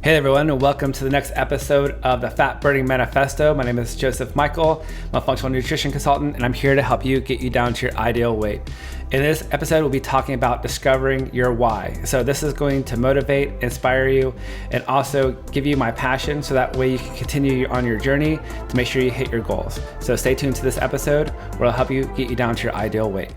Hey everyone, and welcome to the next episode of the Fat Burning Manifesto. My name is Joseph Michael. I'm a functional nutrition consultant, and I'm here to help you get you down to your ideal weight. In this episode, we'll be talking about discovering your why. So this is going to motivate, inspire you, and also give you my passion so that way you can continue on your journey to make sure you hit your goals. So stay tuned to this episode where I'll help you get you down to your ideal weight.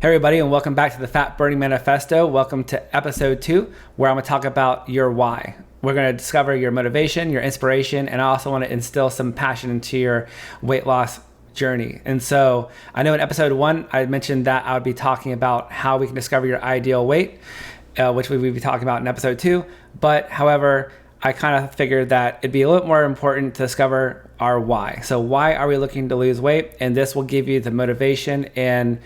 Hey everybody, and welcome back to the Fat Burning Manifesto. Welcome to episode 2, where I'm going to talk about your why. We're going to discover your motivation, your inspiration, and I also want to instill some passion into your weight loss journey. And so I know in episode 1, I mentioned that I would be talking about how we can discover your ideal weight, which we will be talking about in episode 2. But however, I kind of figured that it'd be a little more important to discover our why. So why are we looking to lose weight? And this will give you the motivation and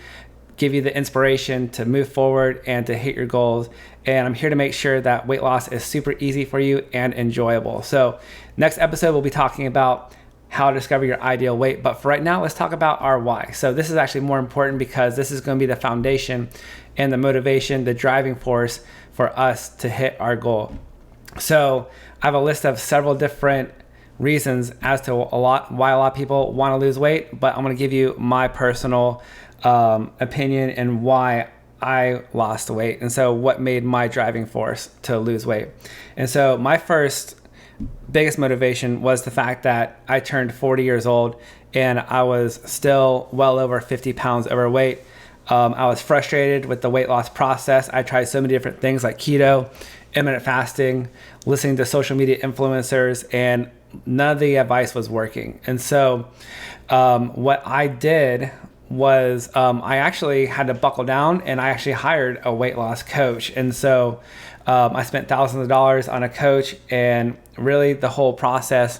give you the inspiration to move forward and to hit your goals. And I'm here to make sure that weight loss is super easy for you and enjoyable. So next episode, we'll be talking about how to discover your ideal weight. But for right now, let's talk about our why. So this is actually more important because this is going to be the foundation and the motivation, the driving force for us to hit our goal. So I have a list of several different reasons as to why a lot of people want to lose weight, but I'm going to give you my personal opinion and why I lost weight, and so what made my driving force to lose weight. And so my first biggest motivation was the fact that I turned 40 years old and I was still well over 50 pounds overweight. I was frustrated with the weight loss process. I tried so many different things like keto, intermittent fasting, listening to social media influencers, and none of the advice was working. And so what I did was I actually had to buckle down, and I actually hired a weight loss coach. And so I spent thousands of dollars on a coach, and really the whole process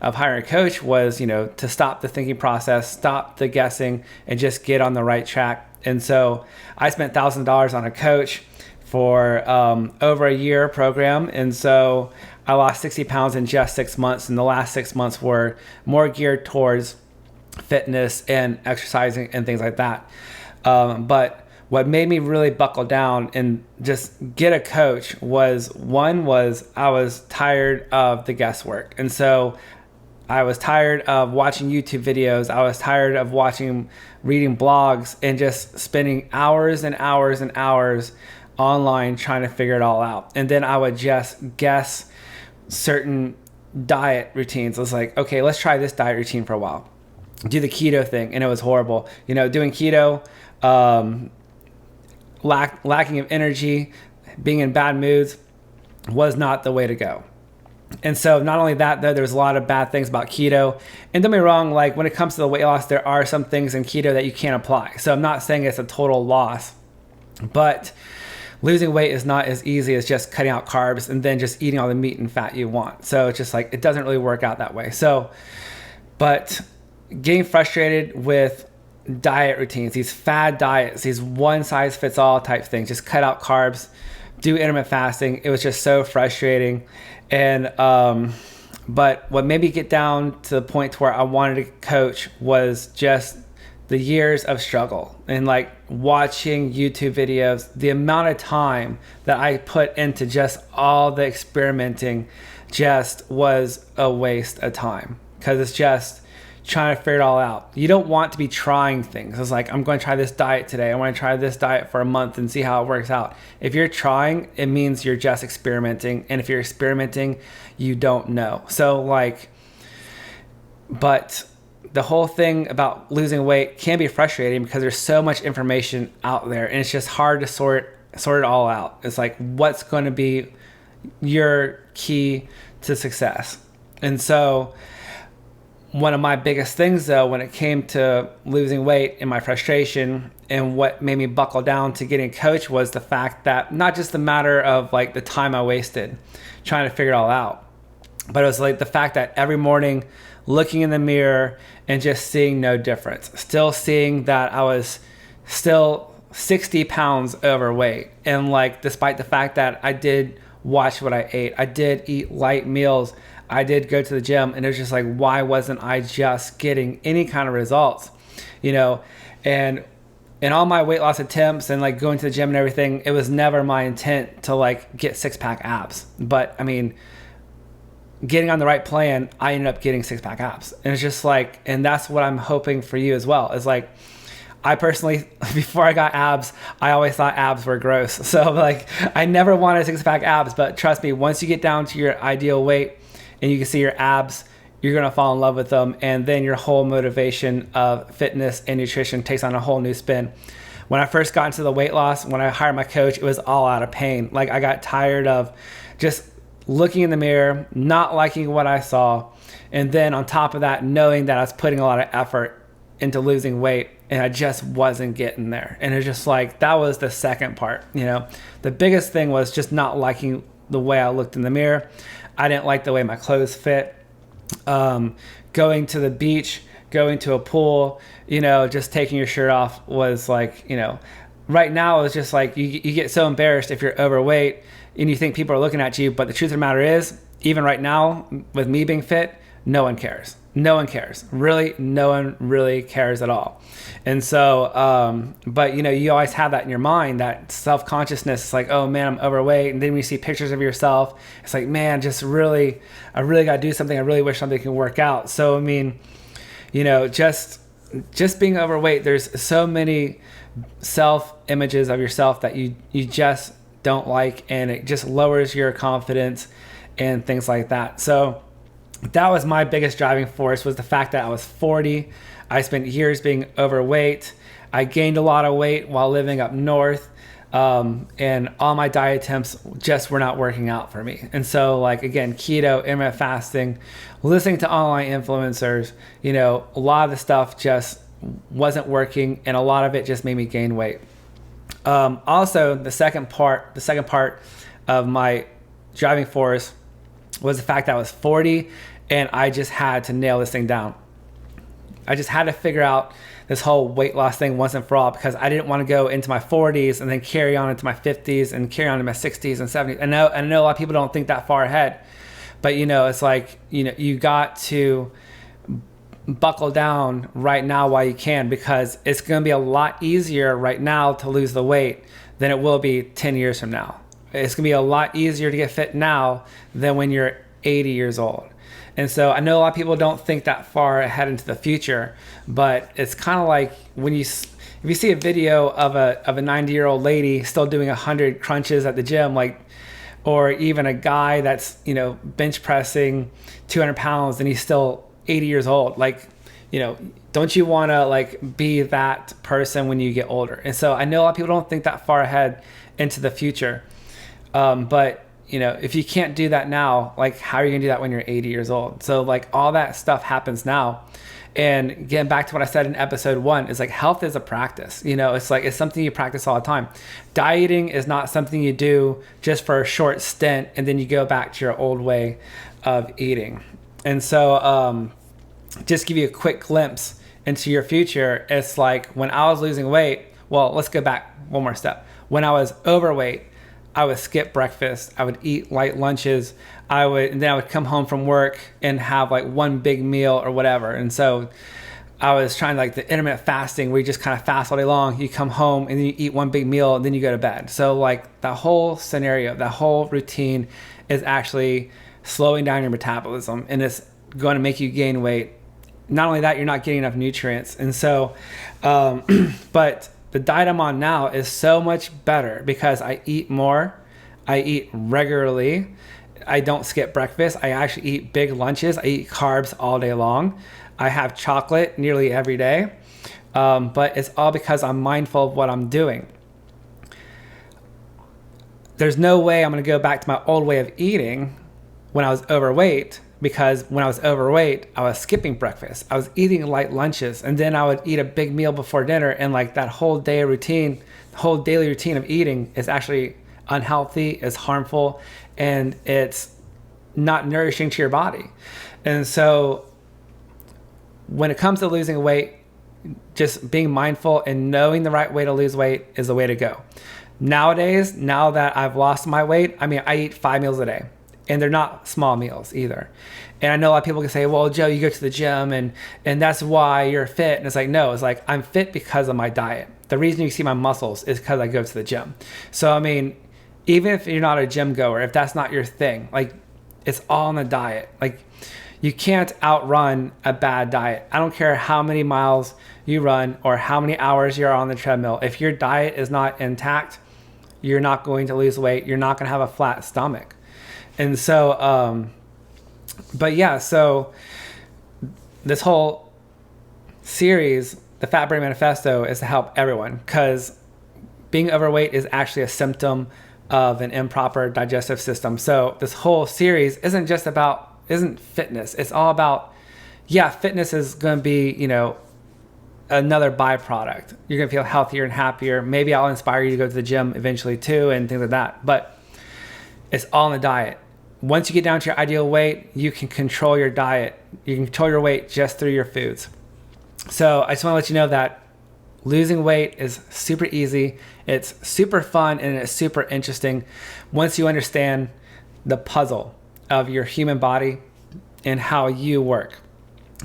of hiring a coach was, to stop the thinking process, stop the guessing, and just get on the right track. And so I spent thousands of dollars on a coach for over a year program. And so I lost 60 pounds in just 6 months. And the last 6 months were more geared towards fitness and exercising and things like that. But what made me really buckle down and just get a coach was I was tired of the guesswork. And so I was tired of watching YouTube videos. I was tired of reading blogs and just spending hours and hours and hours online trying to figure it all out. And then I would just guess certain diet routines. I was like, okay, let's try this diet routine for a while. Do the keto thing, and it was horrible. Doing keto, lacking of energy, being in bad moods was not the way to go. And so not only that, though, there's a lot of bad things about keto. And don't get me wrong, like when it comes to the weight loss, there are some things in keto that you can't apply. So I'm not saying it's a total loss, but losing weight is not as easy as just cutting out carbs and then just eating all the meat and fat you want. So it's just like, it doesn't really work out that way. So, but getting frustrated with diet routines, these fad diets, these one size fits all type things, just cut out carbs, do intermittent fasting. It was just so frustrating. And, but what made me get down to the point to where I wanted to coach was just the years of struggle and like watching YouTube videos, the amount of time that I put into just all the experimenting just was a waste of time, because it's just trying to figure it all out. You don't want to be trying things. It's like, I'm going to try this diet today. I want to try this diet for a month and see how it works out. If you're trying, it means you're just experimenting. And if you're experimenting, you don't know. So but the whole thing about losing weight can be frustrating because there's so much information out there, and it's just hard to sort it all out. It's like, what's going to be your key to success? And so one of my biggest things, though, when it came to losing weight and my frustration and what made me buckle down to getting a coach was the fact that not just the matter of like the time I wasted trying to figure it all out, but it was like the fact that every morning looking in the mirror and just seeing no difference, still seeing that I was still 60 pounds overweight. And like, despite the fact that I did watch what I ate, I did eat light meals, I did go to the gym, and it was just like, why wasn't I just getting any kind of results? And in all my weight loss attempts and like going to the gym and everything, it was never my intent to like get 6-pack abs. But I mean, getting on the right plan, I ended up getting 6-pack abs. And it's just like, and that's what I'm hoping for you as well. Is like, I personally, before I got abs, I always thought abs were gross. So like, I never wanted 6-pack abs, but trust me, once you get down to your ideal weight and you can see your abs, you're going to fall in love with them. And then your whole motivation of fitness and nutrition takes on a whole new spin. When I first got into the weight loss, when I hired my coach, it was all out of pain. Like I got tired of just looking in the mirror, not liking what I saw. And then on top of that, knowing that I was putting a lot of effort into losing weight and I just wasn't getting there. And it's just like, that was the second part. You know, the biggest thing was just not liking the way I looked in the mirror. I didn't like the way my clothes fit. Going to the beach, going to a pool, you know, just taking your shirt off was like, you know, right now it's just like you get so embarrassed if you're overweight and you think people are looking at you. But the truth of the matter is, even right now with me being fit, no one cares. No one cares. Really, no one really cares at all. And so, but you know, you always have that in your mind, that self-consciousness. It's like, oh man, I'm overweight. And then when you see pictures of yourself, it's like, man, I really got to do something. I really wish something could work out. So, I mean, you know, just being overweight, there's so many self-images of yourself that you just don't like, and it just lowers your confidence and things like that. So that was my biggest driving force, was the fact that I was 40. I spent years being overweight. I gained a lot of weight while living up north. And all my diet attempts just were not working out for me. And so like, again, keto, intermittent fasting, listening to online influencers, you know, a lot of the stuff just wasn't working, and a lot of it just made me gain weight. Also, the second part of my driving force was the fact that I was 40 and I just had to nail this thing down. I just had to figure out this whole weight loss thing once and for all, because I didn't want to go into my 40s and then carry on into my 50s and carry on into my 60s and 70s. I know a lot of people don't think that far ahead, but you know, it's like, you know, you got to buckle down right now while you can, because it's going to be a lot easier right now to lose the weight than it will be 10 years from now. It's going to be a lot easier to get fit now than when you're 80 years old. And so I know a lot of people don't think that far ahead into the future, but it's kind of like when if you see a video of a 90-year-old lady still doing 100 crunches at the gym, like, or even a guy that's, you know, bench pressing 200 pounds and he's still 80 years old, like, you know, don't you want to like be that person when you get older? And so I know a lot of people don't think that far ahead into the future, but you know, if you can't do that now, like, how are you gonna do that when you're 80 years old? So like, all that stuff happens now. And getting back to what I said in episode 1, is like, health is a practice. You know, it's like, it's something you practice all the time. Dieting is not something you do just for a short stint and then you go back to your old way of eating. And so just give you a quick glimpse into your future. It's like, when I was losing weight, well, let's go back one more step. When I was overweight, I would skip breakfast. I would eat light lunches. And then I would come home from work and have like one big meal or whatever. And so I was trying like the intermittent fasting, where you just kind of fast all day long. You come home and then you eat one big meal and then you go to bed. So like, that whole scenario, that whole routine is actually slowing down your metabolism, and it's going to make you gain weight. Not only that, you're not getting enough nutrients. And so, but the diet I'm on now is so much better because I eat more, I eat regularly, I don't skip breakfast, I actually eat big lunches, I eat carbs all day long, I have chocolate nearly every day, but it's all because I'm mindful of what I'm doing. There's no way I'm going to go back to my old way of eating when I was overweight, because when I was overweight, I was skipping breakfast. I was eating light lunches, and then I would eat a big meal before dinner. And like, that whole day routine, the whole daily routine of eating is actually unhealthy, is harmful, and it's not nourishing to your body. And so when it comes to losing weight, just being mindful and knowing the right way to lose weight is the way to go. Nowadays, now that I've lost my weight, I mean, I eat 5 meals a day. And they're not small meals either. And I know a lot of people can say, well, Joe, you go to the gym and that's why you're fit. And it's like, no, it's like, I'm fit because of my diet. the reason you see my muscles is because I go to the gym. So, I mean, even if you're not a gym goer, if that's not your thing, like, it's all in the diet. Like, you can't outrun a bad diet. I don't care how many miles you run or how many hours you're on the treadmill. If your diet is not intact, you're not going to lose weight. You're not going to have a flat stomach. And so, but yeah, so this whole series, the Fat Burning Manifesto, is to help everyone, because being overweight is actually a symptom of an improper digestive system. So this whole series isn't fitness. It's all about, fitness is going to be, another byproduct. You're going to feel healthier and happier. Maybe I'll inspire you to go to the gym eventually too, and things like that. But it's all in the diet. Once you get down to your ideal weight, you can control your diet. You can control your weight just through your foods. So I just want to let you know that losing weight is super easy. It's super fun, and it's super interesting once you understand the puzzle of your human body and how you work.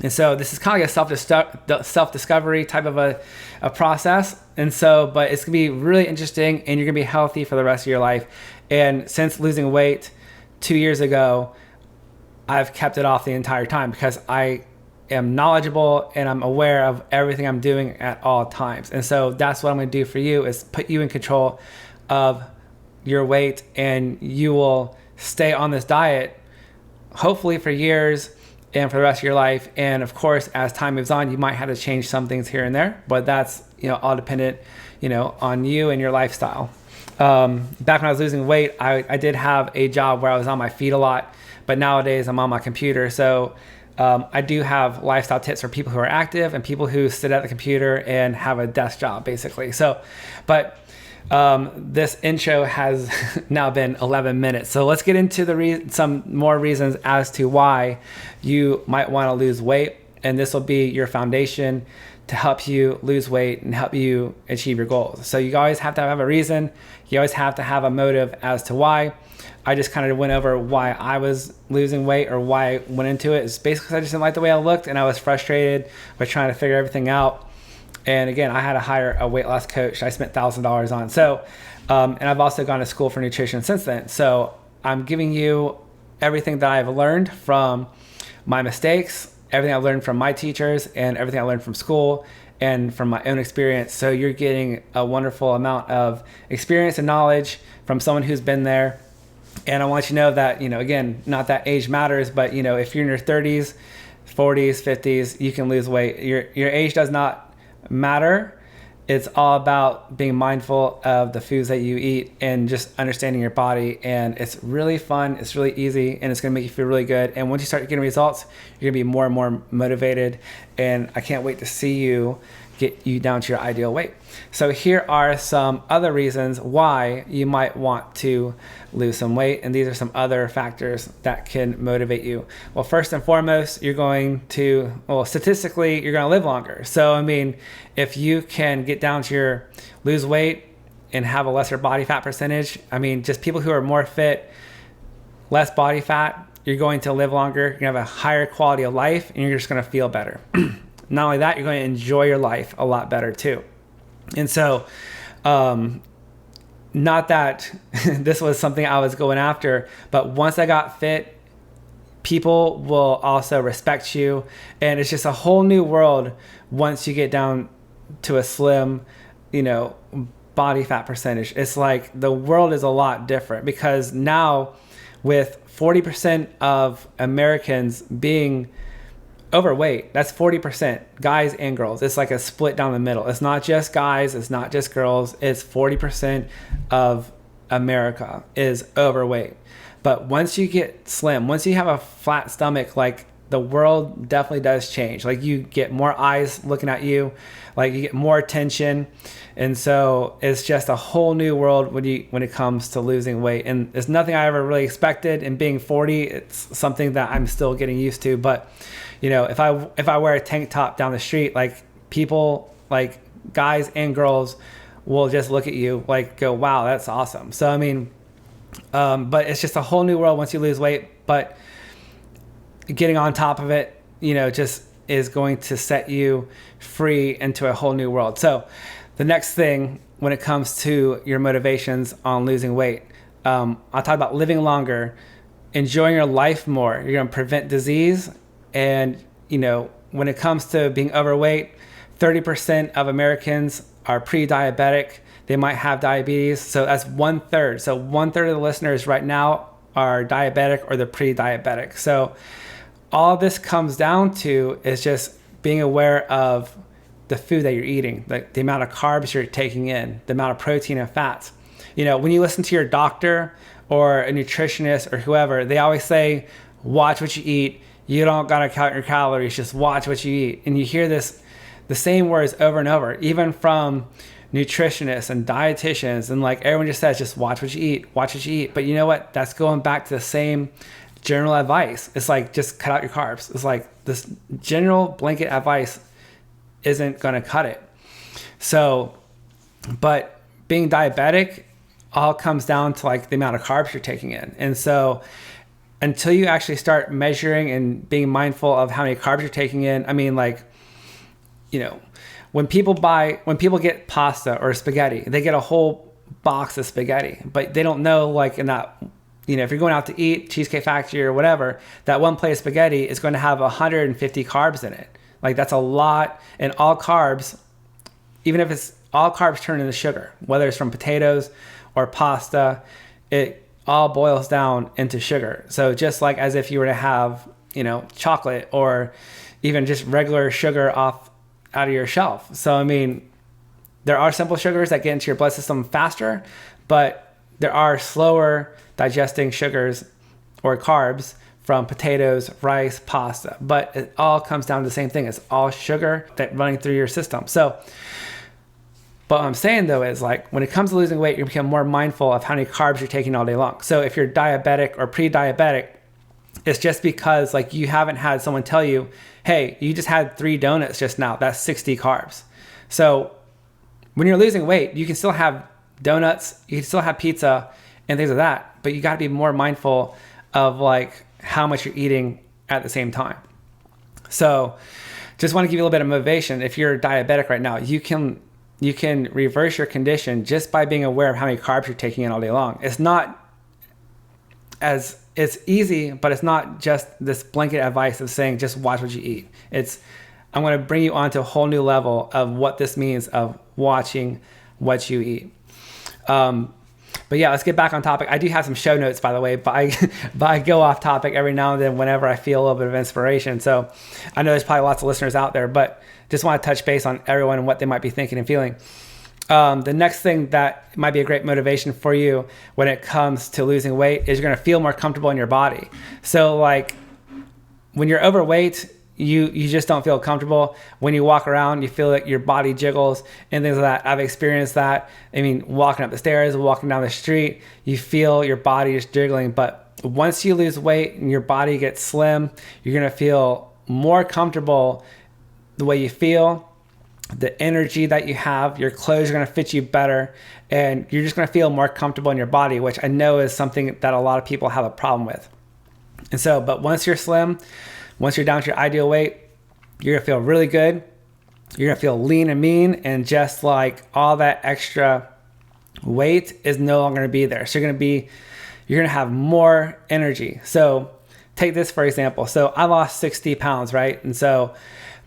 And so this is kind of like a self-discovery type of a process. And so, but it's going to be really interesting, and you're going to be healthy for the rest of your life. And since losing weight 2 years ago, I've kept it off the entire time because I am knowledgeable and I'm aware of everything I'm doing at all times. And so that's what I'm going to do for you, is put you in control of your weight, and you will stay on this diet hopefully for years and for the rest of your life. And of course, as time moves on, you might have to change some things here and there, but that's, all dependent, on you and your lifestyle. Back when I was losing weight, I did have a job where I was on my feet a lot, but nowadays I'm on my computer. So I do have lifestyle tips for people who are active and people who sit at the computer and have a desk job, basically. So, but this intro has now been 11 minutes. So let's get into some more reasons as to why you might want to lose weight. And this will be your foundation to help you lose weight and help you achieve your goals. So you always have to have a reason. You always have to have a motive as to why. I just kind of went over why I was losing weight, or why I went into it. It's basically because I just didn't like the way I looked, and I was frustrated with trying to figure everything out. And again, I had to hire a weight loss coach I spent $1,000 on. So, and I've also gone to school for nutrition since then. So I'm giving you everything that I've learned from my mistakes, everything I've learned from my teachers, and everything I learned from school and from my own experience. So you're getting a wonderful amount of experience and knowledge from someone who's been there. And I want you to know that, again, not that age matters, but, if you're in your 30s, 40s, 50s, you can lose weight. Your age does not matter. It's all about being mindful of the foods that you eat and just understanding your body. And it's really fun. It's really easy, and it's going to make you feel really good. And once you start getting results, you're going to be more and more motivated. And I can't wait to see you get you down to your ideal weight. So here are some other reasons why you might want to lose some weight. And these are some other factors that can motivate you. Well, first and foremost, statistically, you're going to live longer. So, I mean, if you can get down to lose weight and have a lesser body fat percentage, I mean, just people who are more fit, less body fat, you're going to live longer. You're going to have a higher quality of life, and you're just going to feel better. Not only that, you're going to enjoy your life a lot better too. And so, not that this was something I was going after, but once I got fit, people will also respect you. And it's just a whole new world once you get down to a slim, body fat percentage. It's like the world is a lot different, because now with 40% of Americans being overweight, that's 40%, guys and girls. It's like a split down the middle. It's not just guys, it's not just girls. It's 40% of America is overweight. But once you get slim, once you have a flat stomach, like, the world definitely does change. Like, you get more eyes looking at you, like, you get more attention. And so it's just a whole new world when it comes to losing weight. And it's nothing I ever really expected. And being 40, it's something that I'm still getting used to. But if I wear a tank top down the street, like, people, like, guys and girls will just look at you, like, go, wow, that's awesome. So, I mean, but it's just a whole new world once you lose weight. But getting on top of it, just is going to set you free into a whole new world. So the next thing when it comes to your motivations on losing weight, I'll talk about living longer, enjoying your life more. You're going to prevent disease. And, when it comes to being overweight, 30% of Americans are pre-diabetic. They might have diabetes. So that's 1/3. So 1/3 of the listeners right now are diabetic or they're pre-diabetic. So all this comes down to is just being aware of the food that you're eating, like the amount of carbs you're taking in, the amount of protein and fats. When you listen to your doctor or a nutritionist or whoever, they always say, watch what you eat. You don't got to count your calories, just watch what you eat. And you hear the same words over and over, even from nutritionists and dietitians. And like everyone just says, just watch what you eat, watch what you eat. But you know what? That's going back to the same general advice. It's like, just cut out your carbs. It's like this general blanket advice isn't going to cut it. So, but being diabetic all comes down to like the amount of carbs you're taking in. And so until you actually start measuring and being mindful of how many carbs you're taking in, I mean, like, when people get pasta or spaghetti, they get a whole box of spaghetti, but they don't know, like, in that, if you're going out to eat, Cheesecake Factory or whatever, that one plate of spaghetti is going to have 150 carbs in it. Like, that's a lot. And all carbs, even if it's all carbs turn into sugar, whether it's from potatoes or pasta, it all boils down into sugar. So just like as if you were to have, chocolate or even just regular sugar out of your shelf. So, I mean, there are simple sugars that get into your blood system faster, but there are slower digesting sugars or carbs from potatoes, rice, pasta. But it all comes down to the same thing. It's all sugar that running through your system. So, but what I'm saying though is, like, when it comes to losing weight, you become more mindful of how many carbs you're taking all day long. So if you're diabetic or pre-diabetic, it's just because, like, you haven't had someone tell you, hey, you just had 3 donuts just now. That's 60 carbs. So when you're losing weight, you can still have donuts, you can still have pizza and things like that, but you got to be more mindful of like how much you're eating at the same time. So just want to give you a little bit of motivation. If you're diabetic right now, you can reverse your condition just by being aware of how many carbs you're taking in all day long. It's easy, but it's not just this blanket advice of saying, just watch what you eat. I'm going to bring you onto a whole new level of what this means of watching what you eat. But yeah, let's get back on topic. I do have some show notes, by the way, but I go off topic every now and then whenever I feel a little bit of inspiration. So I know there's probably lots of listeners out there, but just want to touch base on everyone and what they might be thinking and feeling. The next thing that might be a great motivation for you when it comes to losing weight is you're going to feel more comfortable in your body. So like when you're overweight, you just don't feel comfortable. When you walk around, you feel like your body jiggles and things like that. I've experienced that. I mean, walking up the stairs, walking down the street, you feel your body just jiggling. But once you lose weight and your body gets slim, you're going to feel more comfortable the way you feel, the energy that you have, your clothes are going to fit you better, and you're just going to feel more comfortable in your body, which I know is something that a lot of people have a problem with. And so, but once you're slim, once you're down to your ideal weight, you're going to feel really good. You're going to feel lean and mean, and just like all that extra weight is no longer going to be there. So you're going to have more energy. So take this for example. So I lost 60 pounds, right? And so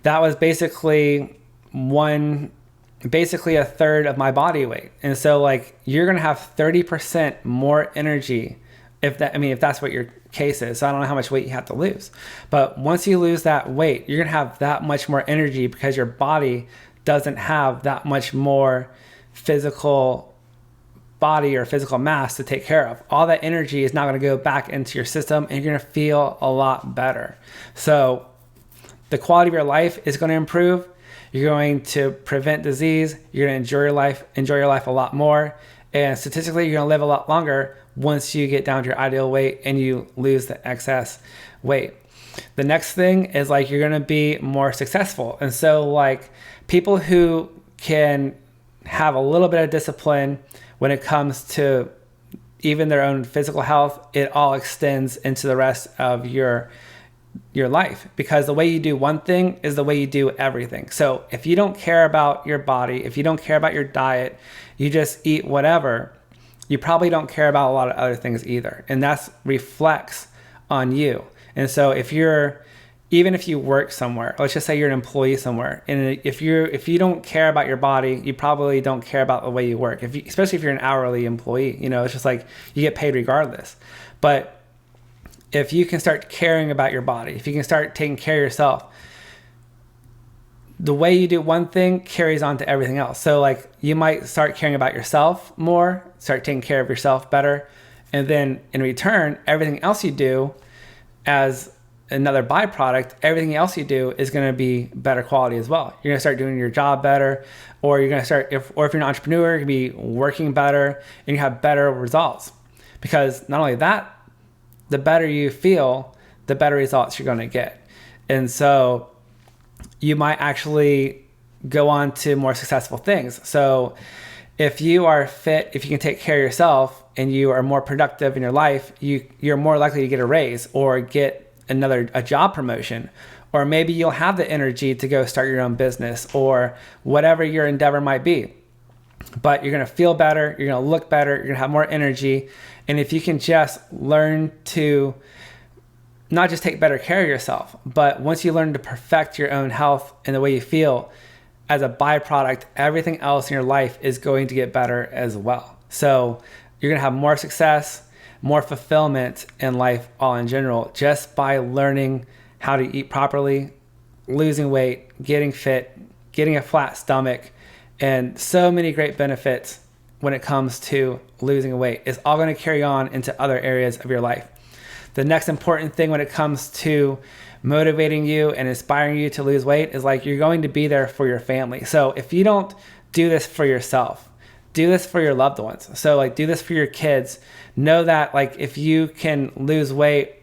that was basically a third of my body weight. And so like you're going to have 30% more energy if that's what your case is. So I don't know how much weight you have to lose, but once you lose that weight, you're going to have that much more energy because your body doesn't have that much more physical body or physical mass to take care of. All that energy is now going to go back into your system and you're going to feel a lot better. So the quality of your life is going to improve. You're going to prevent disease. You're going to enjoy your life a lot more. And statistically, you're going to live a lot longer once you get down to your ideal weight and you lose the excess weight. The next thing is like you're going to be more successful. And so like people who can have a little bit of discipline when it comes to even their own physical health, it all extends into the rest of your your life, because the way you do one thing is the way you do everything. So if you don't care about your body, if you don't care about your diet, you just eat whatever, you probably don't care about a lot of other things either. And that reflects on you. And so even if you work somewhere, let's just say you're an employee somewhere, and if you don't care about your body, you probably don't care about the way you work. Especially if you're an hourly employee, it's just like you get paid regardless. But if you can start caring about your body, if you can start taking care of yourself, the way you do one thing carries on to everything else. So like you might start caring about yourself more, start taking care of yourself better, and then in return, everything else you do as another byproduct, everything else you do is going to be better quality as well. You're going to start doing your job better, or you're going to start, if you're an entrepreneur, you're going to be working better and you have better results. Because not only that, the better you feel, the better results you're going to get. And so you might actually go on to more successful things. So if you are fit, if you can take care of yourself and you are more productive in your life, you're more likely to get a raise or get a job promotion, or maybe you'll have the energy to go start your own business or whatever your endeavor might be. But you're going to feel better, you're going to look better, you're going to have more energy. And if you can just learn to not just take better care of yourself, but once you learn to perfect your own health and the way you feel, as a byproduct, everything else in your life is going to get better as well. So you're going to have more success, more fulfillment in life all in general, just by learning how to eat properly, losing weight, getting fit, getting a flat stomach, and so many great benefits when it comes to losing weight. It's all going to carry on into other areas of your life. The next important thing when it comes to motivating you and inspiring you to lose weight is like you're going to be there for your family. So if you don't do this for yourself, do this for your loved ones. So like do this for your kids. Know that like if you can lose weight,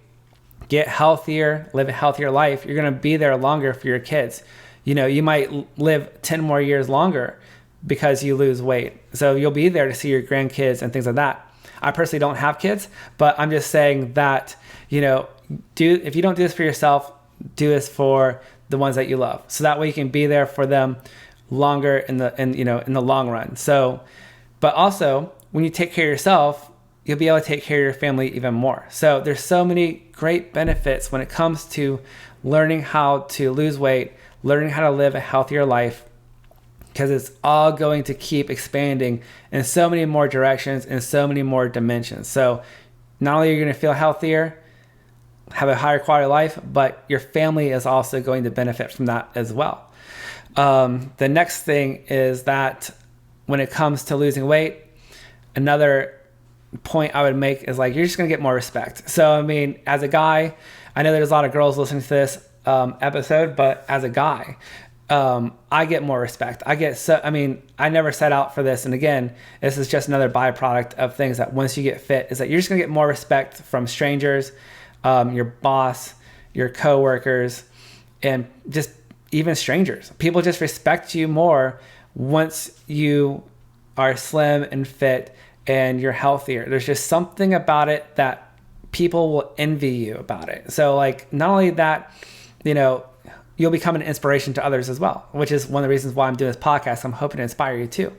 get healthier, live a healthier life, you're going to be there longer for your kids. You might live 10 more years longer because you lose weight. So you'll be there to see your grandkids and things like that. I personally don't have kids, but I'm just saying that, if you don't do this for yourself, do this for the ones that you love. So that way you can be there for them longer in the long run. So, but also when you take care of yourself, you'll be able to take care of your family even more. So there's so many great benefits when it comes to learning how to lose weight, learning how to live a healthier life, because it's all going to keep expanding in so many more directions and so many more dimensions. So not only are you going to feel healthier, have a higher quality of life, but your family is also going to benefit from that as well. The next thing is that when it comes to losing weight, another point I would make is like, you're just going to get more respect. So, I mean, as a guy, I know there's a lot of girls listening to this episode, but as a guy, I get more respect. I never set out for this. And again, this is just another byproduct of things that once you get fit is that you're just going to get more respect from strangers, your boss, your coworkers, and just even strangers. People just respect you more once you are slim and fit and you're healthier. There's just something about it that people will envy you about it. So like, not only that, you'll become an inspiration to others as well, which is one of the reasons why I'm doing this podcast. I'm hoping to inspire you too.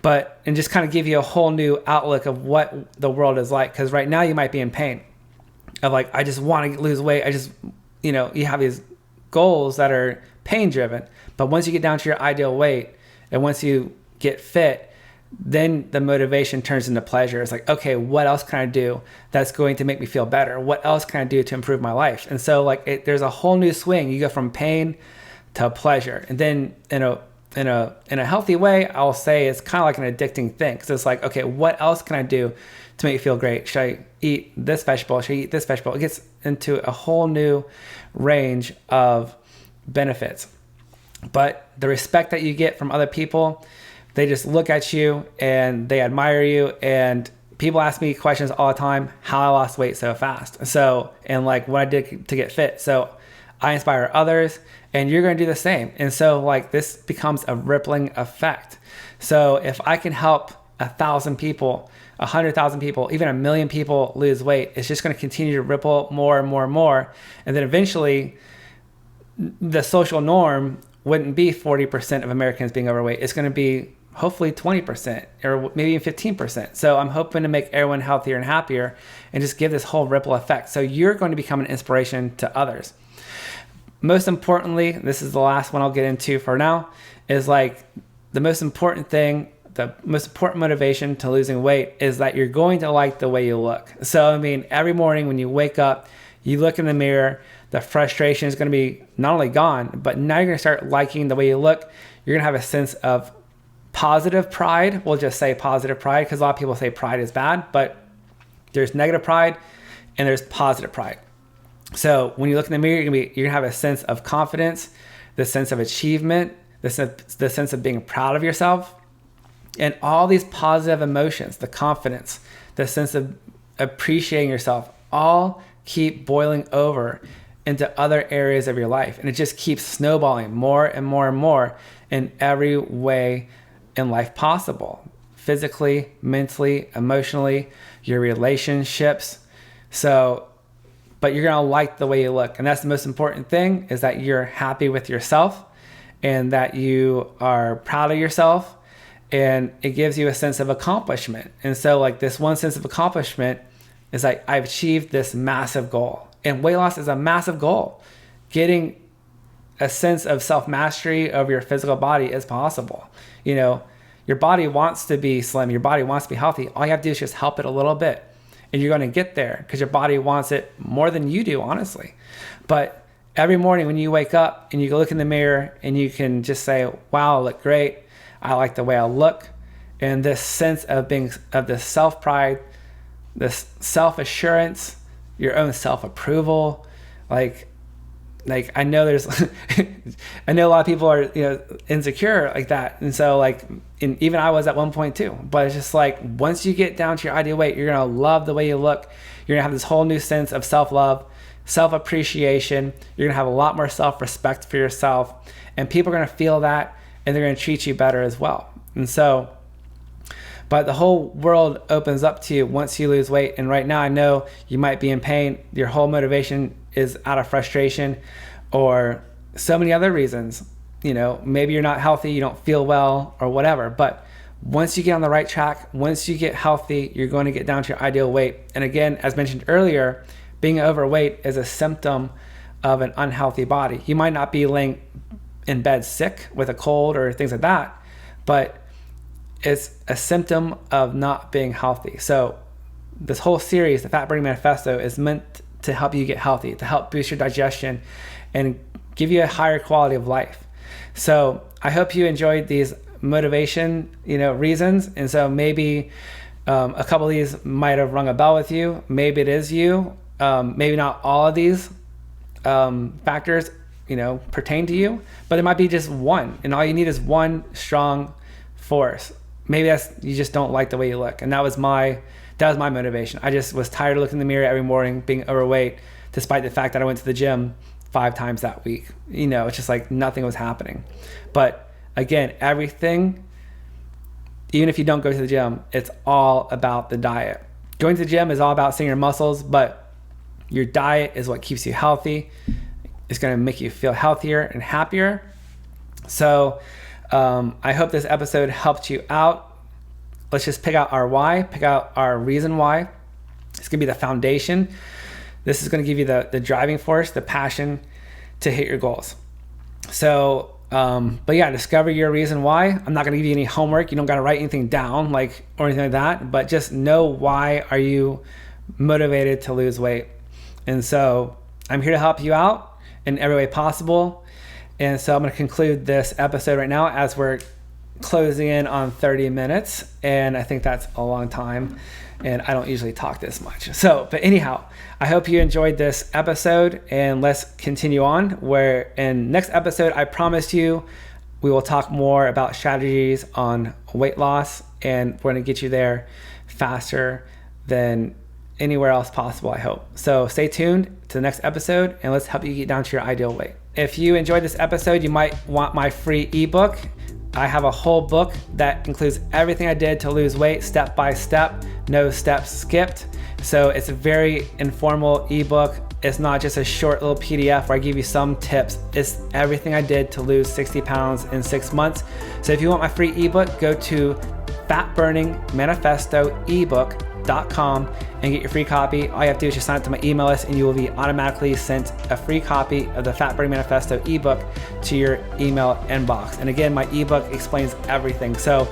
And just kind of give you a whole new outlook of what the world is like. Because right now you might be in pain of like, I just want to lose weight. You have these goals that are pain driven. But once you get down to your ideal weight and once you get fit, then the motivation turns into pleasure. It's like, okay, what else can I do that's going to make me feel better? What else can I do to improve my life? And so like there's a whole new swing. You go from pain to pleasure. And then in a healthy way, I'll say it's kind of like an addicting thing. So it's like, okay, what else can I do to make me feel great? Should I eat this vegetable? Should I eat this vegetable? It gets into a whole new range of benefits. But the respect that you get from other people, they just look at you and they admire you. And people ask me questions all the time, how I lost weight so fast. So, and like what I did to get fit. So I inspire others and you're going to do the same. And so like this becomes a rippling effect. So if I can help 1,000 people, 100,000 people, even 1 million people lose weight, it's just going to continue to ripple more and more and more. And then eventually the social norm wouldn't be 40% of Americans being overweight. It's going to be hopefully 20% or maybe even 15%. So I'm hoping to make everyone healthier and happier and just give this whole ripple effect. So you're going to become an inspiration to others. Most importantly, this is the last one I'll get into for now, is like the most important thing, the most important motivation to losing weight is that you're going to like the way you look. So, I mean, every morning when you wake up, you look in the mirror, the frustration is going to be not only gone, but now you're going to start liking the way you look. You're going to have a sense of positive pride. We'll just say positive pride because a lot of people say pride is bad, but there's negative pride and there's positive pride. So when you look in the mirror, you're gonna have a sense of confidence, the sense of achievement, the sense of being proud of yourself, and all these positive emotions, the confidence, the sense of appreciating yourself, all keep boiling over into other areas of your life. And it just keeps snowballing more and more and more in every way in life possible. Physically, mentally, emotionally, your relationships. But you're going to like the way you look. And that's the most important thing, is that you're happy with yourself and that you are proud of yourself. And it gives you a sense of accomplishment. And so like this one sense of accomplishment is like, I've achieved this massive goal. And weight loss is a massive goal. Getting a sense of self-mastery of your physical body is possible. You know, your body wants to be slim. Your body wants to be healthy. All you have to do is just help it a little bit. And you're going to get there because your body wants it more than you do, honestly. But every morning when you wake up and you go look in the mirror and you can just say, wow, I look great. I like the way I look. And this sense of this self-pride, this self-assurance, your own self-approval, like I know I know a lot of people are, insecure like that. And so and even I was at one point too, but it's just like, once you get down to your ideal weight, you're going to love the way you look. You're going to have this whole new sense of self-love, self-appreciation. You're going to have a lot more self-respect for yourself, and people are going to feel that, and they're going to treat you better as well. And so, but the whole world opens up to you once you lose weight. And right now I know you might be in pain. Your whole motivation is out of frustration or so many other reasons. Maybe you're not healthy, you don't feel well or whatever. But once you get on the right track, once you get healthy, you're going to get down to your ideal weight. And again, as mentioned earlier, being overweight is a symptom of an unhealthy body. You might not be laying in bed sick with a cold or things like that, but it's a symptom of not being healthy. So this whole series, the Fat Burning Manifesto, is meant to help you get healthy, to help boost your digestion and give you a higher quality of life. So I hope you enjoyed these motivation, reasons. And so maybe a couple of these might have rung a bell with you. Maybe it is you. Maybe not all of these factors, pertain to you, but it might be just one. And all you need is one strong force. Maybe you just don't like the way you look. And that was my motivation. I just was tired of looking in the mirror every morning, being overweight, despite the fact that I went to the gym 5 times that week. It's just like nothing was happening. But again, everything, even if you don't go to the gym, it's all about the diet. Going to the gym is all about seeing your muscles, but your diet is what keeps you healthy. It's going to make you feel healthier and happier. So I hope this episode helped you out. Let's just pick out our why, pick out our reason why. It's going to be the foundation. This is going to give you the driving force, the passion to hit your goals. So, but yeah, discover your reason why. I'm not going to give you any homework. You don't got to write anything down or anything like that, but just know, why are you motivated to lose weight? And so I'm here to help you out in every way possible. And so I'm going to conclude this episode right now as we're closing in on 30 minutes. And I think that's a long time. And I don't usually talk this much. So, but anyhow, I hope you enjoyed this episode, and let's continue on, where in next episode, I promise you, we will talk more about strategies on weight loss, and we're going to get you there faster than anywhere else possible, I hope. So stay tuned to the next episode, and let's help you get down to your ideal weight. If you enjoyed this episode, you might want my free ebook. I have a whole book that includes everything I did to lose weight step by step, no steps skipped. So it's a very informal ebook. It's not just a short little PDF where I give you some tips. It's everything I did to lose 60 pounds in 6 months. So if you want my free ebook, go to fatburningmanifestoebook.com and get your free copy. All you have to do is just sign up to my email list and you will be automatically sent a free copy of the Fat Burning Manifesto ebook to your email inbox. And again, my ebook explains everything. So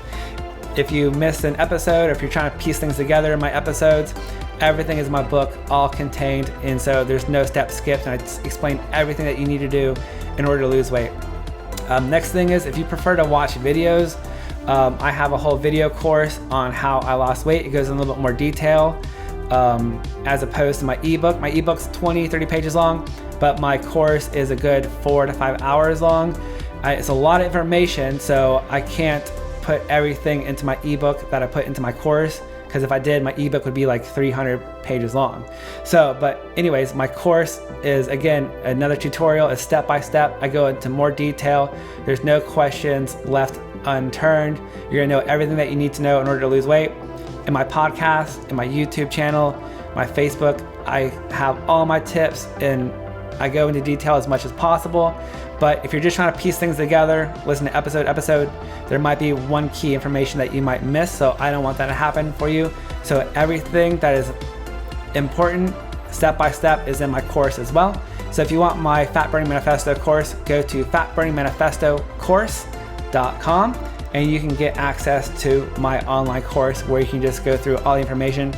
if you missed an episode or if you're trying to piece things together in my episodes, everything is in my book, all contained. And so there's no steps skipped. And I explain everything that you need to do in order to lose weight. Next thing is, if you prefer to watch videos, I have a whole video course on how I lost weight. It goes in a little bit more detail as opposed to my ebook. My ebook's 20-30 pages long, but my course is a good 4 to 5 hours long. It's a lot of information, so I can't put everything into my ebook that I put into my course, because if I did, my ebook would be like 300 pages long. So, but anyways, my course is, again, another tutorial. It's step by step. I go into more detail. There's no questions left unturned. You're gonna know everything that you need to know in order to lose weight. In my podcast, in my YouTube channel, my Facebook, I have all my tips and I go into detail as much as possible. But if you're just trying to piece things together, listen to episode, there might be one key information that you might miss. So I don't want that to happen for you. So everything that is important step by step is in my course as well. So if you want my Fat Burning Manifesto course, go to fatburningmanifestocourse.com and you can get access to my online course where you can just go through all the information.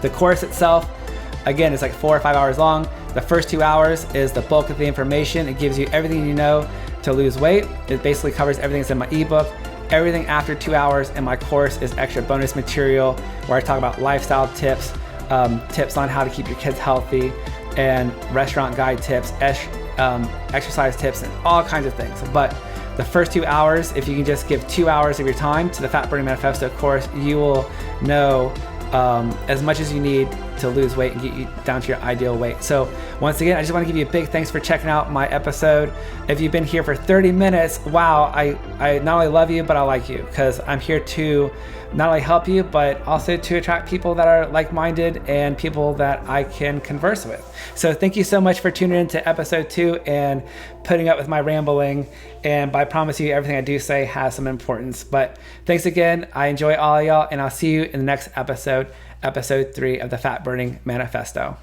The course itself, again, is like 4 or 5 hours long. The first 2 hours is the bulk of the information. It gives you everything you know to lose weight. It basically covers everything that's in my ebook. Everything after 2 hours in my course is extra bonus material where I talk about lifestyle tips, tips on how to keep your kids healthy, and restaurant guide tips, exercise tips, and all kinds of things. But the first 2 hours, if you can just give 2 hours of your time to the Fat Burning Manifesto course, you will know as much as you need to lose weight and get you down to your ideal weight. So once again, I just want to give you a big thanks for checking out my episode. If you've been here for 30 minutes, wow, I not only love you, but I like you, because I'm here to not only help you, but also to attract people that are like-minded and people that I can converse with. So thank you so much for tuning into episode 2 and putting up with my rambling. And I promise you, everything I do say has some importance. But thanks again. I enjoy all of y'all, and I'll see you in the next episode, episode 3 of the Fat Burning Manifesto.